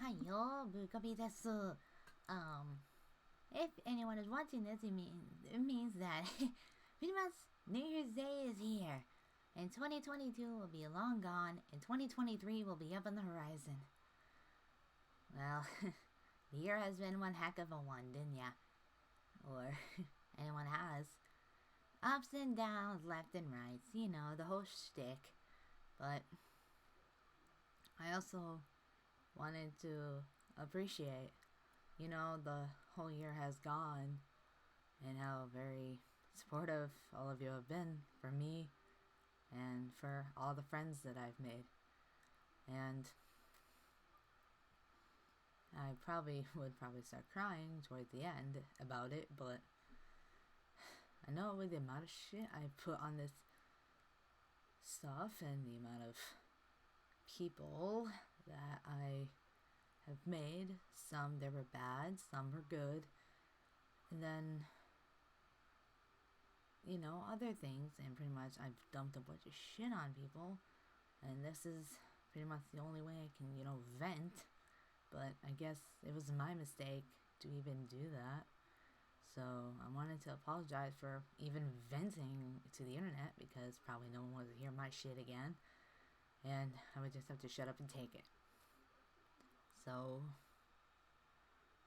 Hiyo, Bukabi desu. If anyone is watching this, it means that pretty much New Year's Day is here. And 2022 will be long gone, and 2023 will be up on the horizon. Well, the year has been one heck of a one, didn't ya? Or anyone has. Ups and downs, left and right, you know, the whole shtick. But I also wanted to appreciate, you know, the whole year has gone and how very supportive all of you have been for me and for all the friends that I've made. And I would start crying toward the end about it, but I know with the amount of shit I put on this stuff and the amount of people that I have made, some that were bad, some were good, and then, you know, other things, and pretty much I've dumped a bunch of shit on people, and this is pretty much the only way I can, you know, vent, but I guess it was my mistake to even do that. So I wanted to apologize for even venting to the internet, because probably no one wants to hear my shit again, and I would just have to shut up and take it. So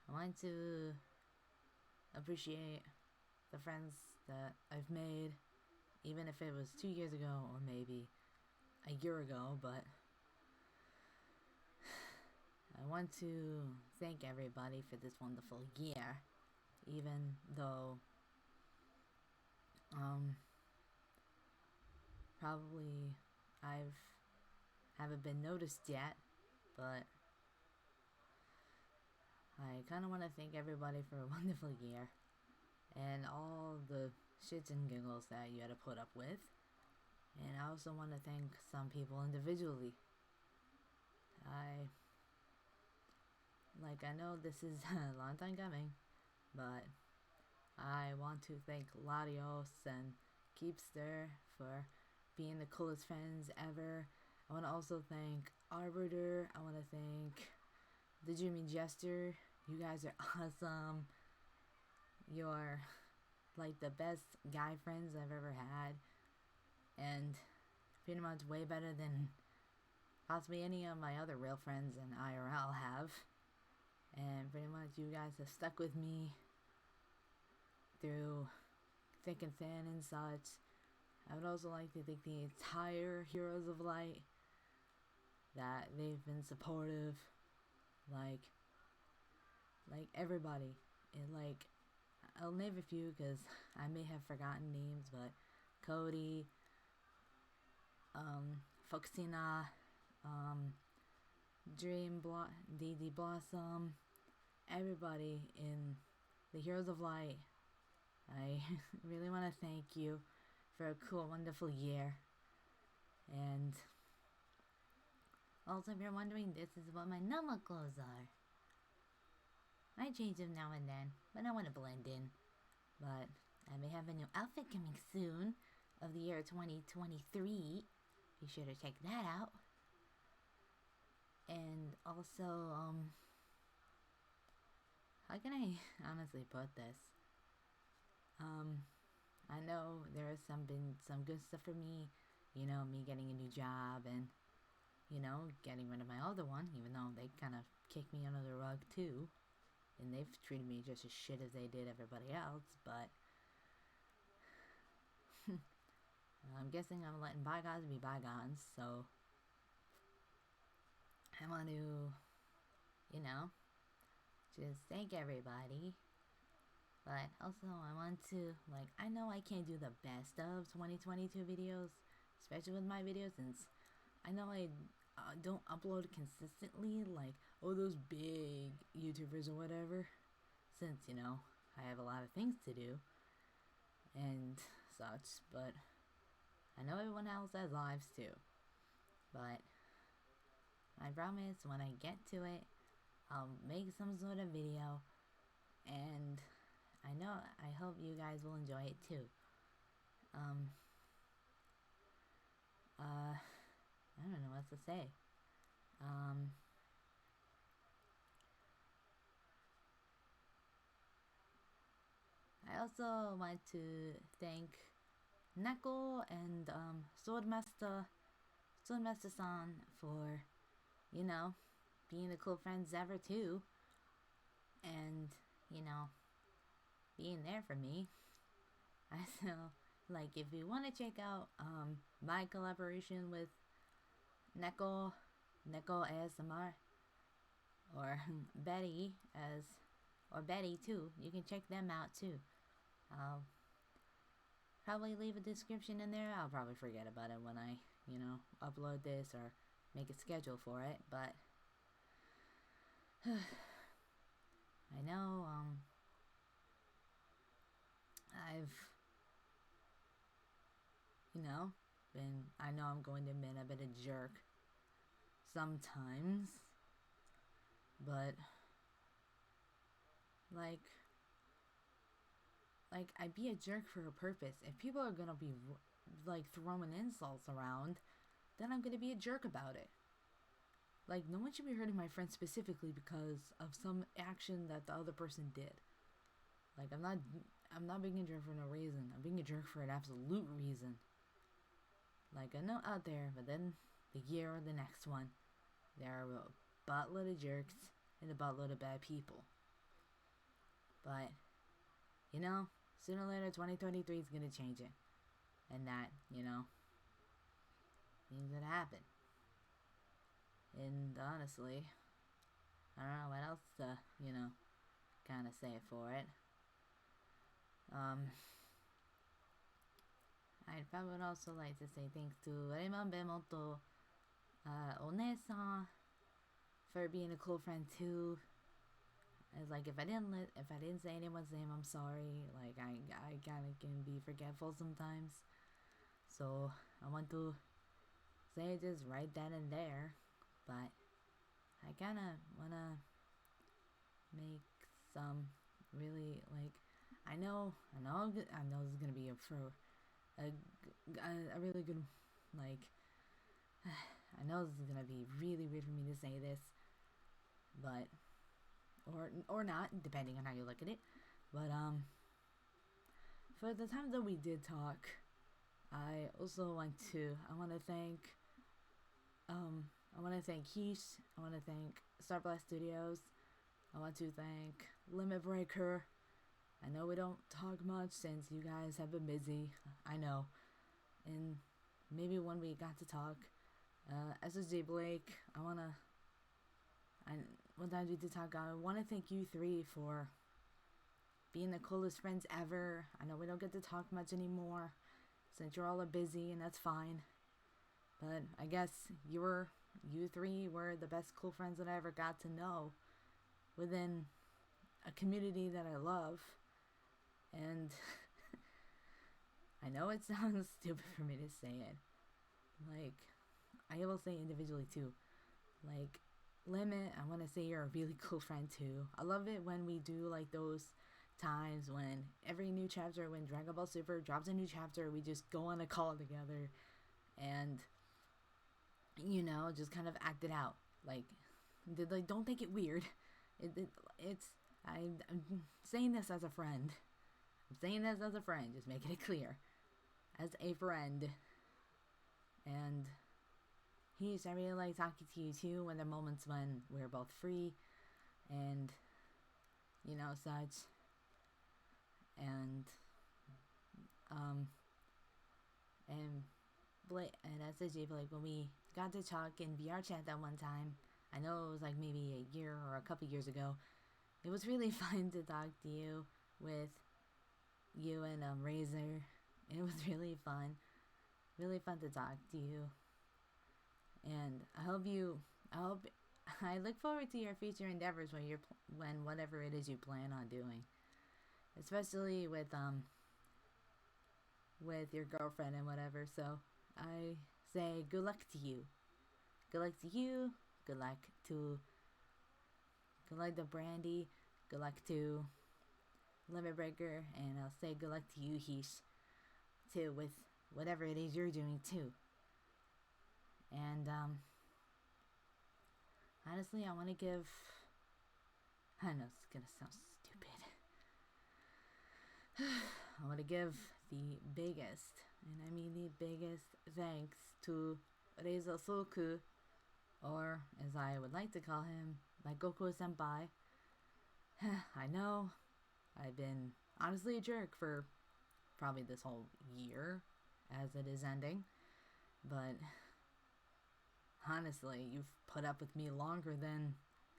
I want to appreciate the friends that I've made, even if it was 2 years ago or maybe a year ago, but I want to thank everybody for this wonderful year, even though probably haven't been noticed yet, but I kind of want to thank everybody for a wonderful year and all the shits and giggles that you had to put up with. And I also want to thank some people individually. I know this is a long time coming, but I want to thank Latios and Keepster for being the coolest friends ever. I want to also thank Arbiter. I want to thank the Jimmy Jester. You guys are awesome. You're like the best guy friends I've ever had, and pretty much way better than possibly any of my other real friends in IRL have. And pretty much you guys have stuck with me through thick and thin and such. I would also like to thank the entire Heroes of Light, that they've been supportive, like everybody. And like, I'll name a few because I may have forgotten names, but Cody, Foxina, DD Blossom, everybody in the Heroes of Light. I really want to thank you for a cool, wonderful year. And also, if you're wondering, this is what my normal clothes are. I change them now and then, but I want to blend in. But I may have a new outfit coming soon of the year 2023. Be sure to check that out. And also, how can I honestly put this? I know there has been some good stuff for me. You know, me getting a new job and, you know, getting rid of my other one, even though they kind of kicked me under the rug too. And they've treated me just as shit as they did everybody else, but I'm guessing I'm letting bygones be bygones, so I want to, you know, just thank everybody. But also I want to, like, I know I can't do the best of 2022 videos, especially with my videos, since I know I don't upload consistently like those big YouTubers or whatever, since, you know, I have a lot of things to do and such. But I know everyone else has lives too. But I promise when I get to it, I'll make some sort of video, and I hope you guys will enjoy it too. I don't know what to say. also want to thank Neko and Swordmaster-san for, you know, being the cool friends ever too. And, you know, being there for me. I so like if you want to check out my collaboration with Neko ASMR or Betty or Betty too, you can check them out too. I'll probably leave a description in there. I'll probably forget about it when I, you know, upload this or make a schedule for it, but I know I've, you know, I know I'm going to admit I've been a jerk sometimes, but like I'd be a jerk for a purpose. If people are gonna be like throwing insults around, then I'm gonna be a jerk about it. Like, no one should be hurting my friend specifically because of some action that the other person did. Like, I'm not being a jerk for no reason. I'm being a jerk for an absolute reason. Like, I know out there, but then the year or the next one, there are a buttload of jerks and a buttload of bad people. But, you know, sooner or later, 2023 is gonna change it. And that, you know, things that happen. And honestly, I don't know what else to, you know, kind of say for it. I'd probably also like to say thanks to Remambemoto, One-san, for being a cool friend too. It's like if I didn't say anyone's name, I'm sorry. Like I kind of can be forgetful sometimes, so I want to say just right then and there. But I kind of wanna make some really like I know this is gonna be a really good like I know this is gonna be really weird for me to say this, but or not, depending on how you look at it. But for the times that we did talk, I also want to thank Heesh. I want to thank Starblast Studios. I want to thank Limit Breaker. I know we don't talk much since you guys have been busy. I know. And maybe when we got to talk, SSJ Blake, one time we did talk, I want to thank you three for being the coolest friends ever. I know we don't get to talk much anymore since you're all busy, and that's fine. But I guess you three were the best cool friends that I ever got to know within a community that I love. And I know it sounds stupid for me to say it. Like, I will say individually too. Like, Limit, I want to say you're a really cool friend too. I love it when we do like those times when every new chapter, when Dragon Ball Super drops a new chapter, we just go on a call together and, you know, just kind of act it out. Like don't take it weird. I'm saying this as a friend. Just making it clear. As a friend. And I really like talking to you too when there are moments when we're both free and, you know, such. And SSJ Blake, when we got to talk in VR chat that one time, I know it was like maybe a year or a couple years ago, it was really fun to talk to you with you and Razor. It was really fun to talk to you. And I look forward to your future endeavors when whatever it is you plan on doing, especially with your girlfriend and whatever. So I say good luck to you. Good luck to you. Good luck to Brandy. Good luck to Limit Breaker, and I'll say good luck to you, Heesh, too, with whatever it is you're doing too. And honestly, I want to give. I know it's gonna sound stupid. I want to give the biggest, and I mean the biggest, thanks to Reizo Soku, or as I would like to call him, my Goku Senpai. I know I've been honestly a jerk for probably this whole year as it is ending, but honestly, you've put up with me longer than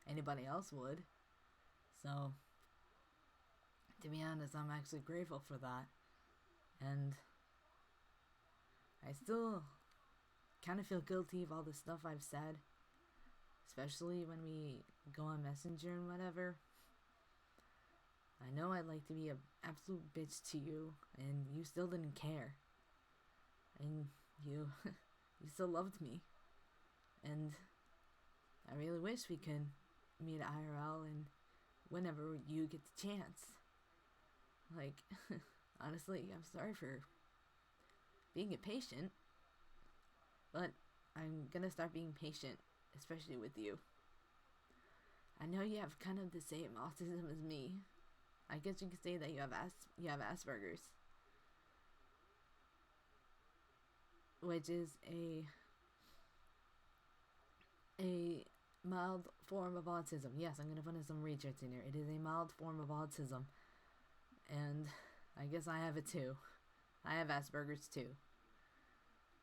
anybody else would. So, to be honest, I'm actually grateful for that. And I still kind of feel guilty of all the stuff I've said, especially when we go on Messenger and whatever. I know I'd like to be an absolute bitch to you, and you still didn't care. And you, you still loved me. And I really wish we could meet IRL and whenever you get the chance. Like, honestly, I'm sorry for being impatient, but I'm gonna start being patient, especially with you. I know you have kind of the same autism as me. I guess you could say that you have Asperger's, which is a mild form of autism. Yes, I'm gonna put in some research in here. It is a mild form of autism, and I guess I have it too. I have Asperger's too,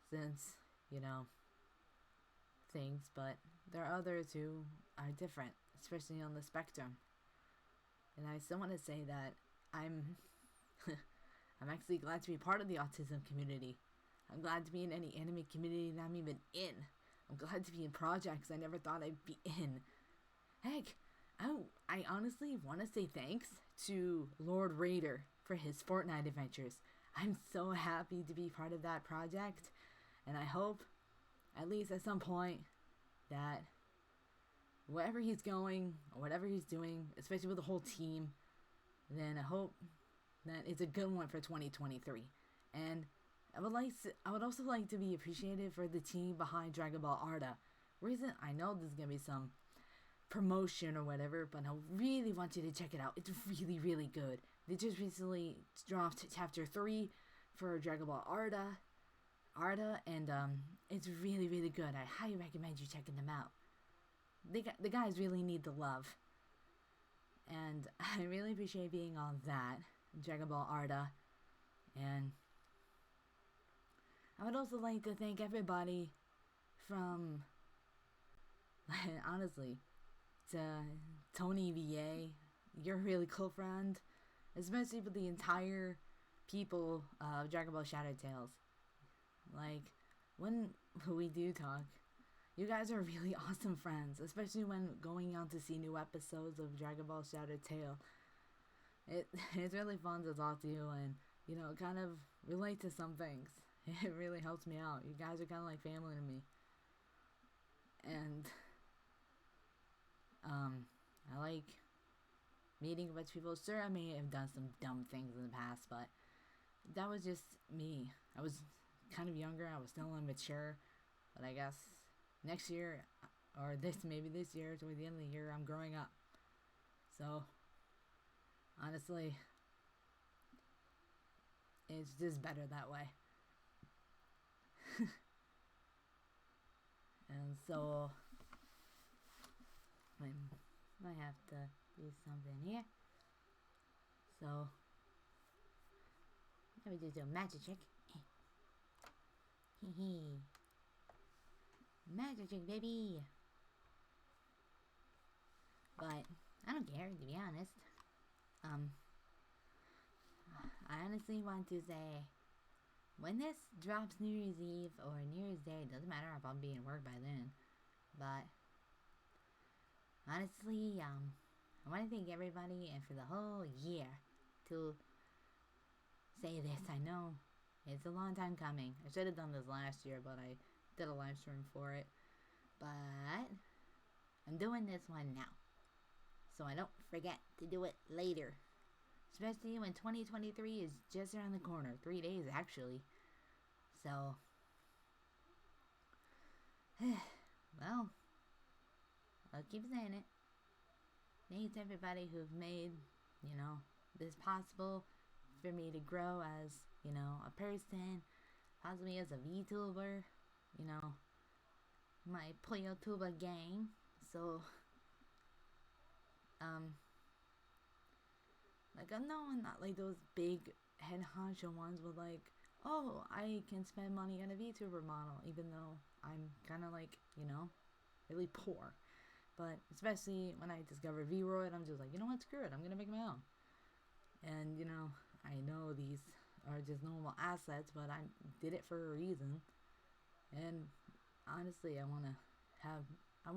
since things, but there are others who are different, especially on the spectrum. And I still want to say that I'm I'm actually glad to be part of the autism community. I'm glad to be in any anime community that I'm even in. I'm glad to be in projects I never thought I'd be in. Heck, I honestly want to say thanks to Lord Raider for his Fortnite adventures. I'm so happy to be part of that project, and I hope, at least at some point, that wherever he's going, or whatever he's doing, especially with the whole team, then I hope that it's a good one for 2023. And I would also like to be appreciated for the team behind Dragon Ball Arda. I know there's gonna be some promotion or whatever, but I really want you to check it out. It's really, really good. They just recently dropped chapter 3 for Dragon Ball Arda, and it's really, really good. I highly recommend you checking them out. The guys really need the love, and I really appreciate being on that Dragon Ball Arda. And I would also like to thank everybody from, honestly, to Tony VA. You're a really cool friend, especially with the entire people of Dragon Ball Shattered Tales. Like, when we do talk, you guys are really awesome friends, especially when going out to see new episodes of Dragon Ball Shattered Tale. It's really fun to talk to you and, kind of relate to some things. It really helps me out. You guys are kind of like family to me. And, I like meeting a bunch of people. Sure, I may have done some dumb things in the past, but that was just me. I was kind of younger. I was still immature. But I guess next year, or maybe this year, toward the end of the year, I'm growing up. So, honestly, it's just better that way. And so, I might have to do something here. So, let me just do a magic trick. Hee magic trick, baby. But I don't care, to be honest. I honestly want to say, when this drops New Year's Eve or New Year's Day, it doesn't matter if I'll be in work by then. But honestly, I want to thank everybody and for the whole year to say this. I know it's a long time coming. I should have done this last year, but I did a live stream for it. But I'm doing this one now, so I don't forget to do it later. Especially when 2023 is just around the corner. 3 days, actually. So, well, I'll keep saying it. Thanks to everybody who've made, this possible for me to grow as, you know, a person, possibly as a VTuber, you know, my PlayoTuber gang. So, like, I know I'm not like those big head honcho ones with like, oh, I can spend money on a VTuber model, even though I'm kind of like, you know, really poor. But especially when I discovered VRoid, I'm just like, you know what, screw it, I'm gonna make my own. And, you know, I know these are just normal assets, but I did it for a reason. And honestly, I want to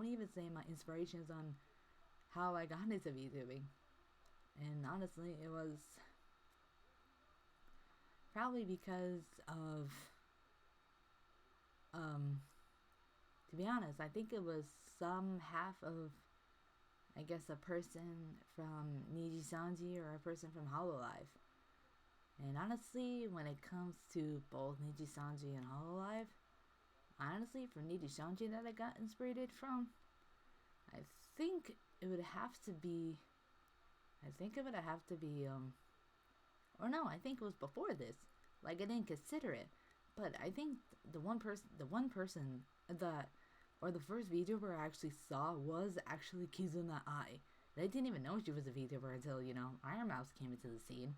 even say my inspirations on how I got into VTubing. And honestly, it was probably because of, to be honest, I think it was some half of, I guess, a person from Niji Sanji or a person from Hololive. And honestly, when it comes to both Niji Sanji and Hololive, honestly, from Niji Sanji that I got inspired from, I think it would have to be, or no, I think it was before this. Like, I didn't consider it. But I think the one person that, or the first VTuber I actually saw was actually Kizuna Ai. I didn't even know she was a VTuber until, you know, Iron Mouse came into the scene.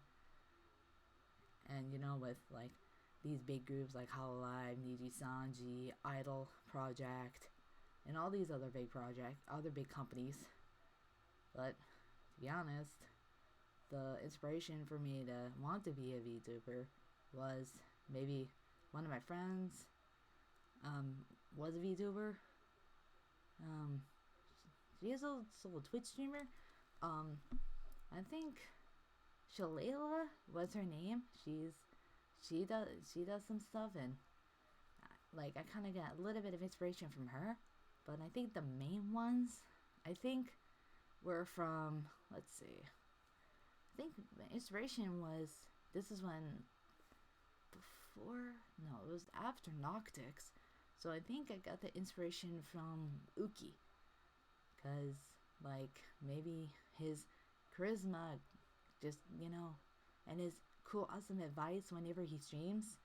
And, you know, with, like, these big groups like Hololive, Niji Sanji, Idol Project, and all these other big companies. But, to be honest, the inspiration for me to want to be a VTuber was maybe one of my friends was a VTuber. She is also a Twitch streamer. I think Shalala was her name. She does some stuff, and like I kind of got a little bit of inspiration from her. But I think the main ones, I think, were from, let's see. I think the inspiration was, this is when, it was after Noctix. So I think I got the inspiration from Uki. Because, like, maybe his charisma, just, you know, and his cool, awesome advice whenever he streams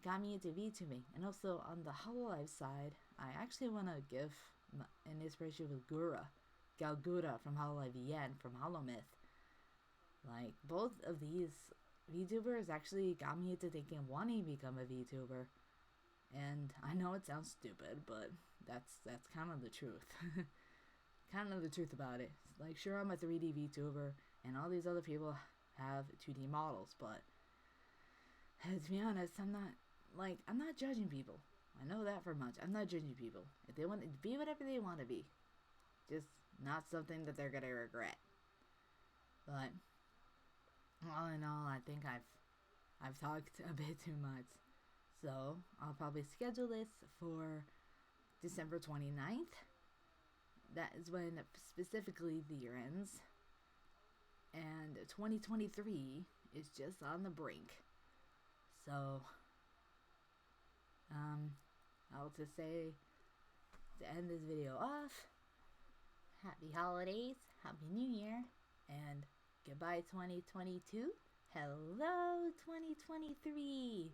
got me into VTubing. And also on the Hololive side, I actually want to give an inspiration with Galgura from Hololive Yen from Holomyth. Like, both of these VTubers actually got me into thinking, wanting to become a VTuber. And I know it sounds stupid, but that's kind of the truth. Kind of the truth about it. Like, sure, I'm a 3D VTuber, and all these other people have 2D models, but to be honest, I'm not judging people. I know that for much. I'm not judging people. If they want to be whatever they want to be, just not something that they're gonna regret. But all in all, I think I've talked a bit too much. So I'll probably schedule this for December 29th. That is when specifically the year ends. And 2023 is just on the brink. So, I'll just say, to end this video off, happy holidays, happy new year, and goodbye 2022. Hello 2023.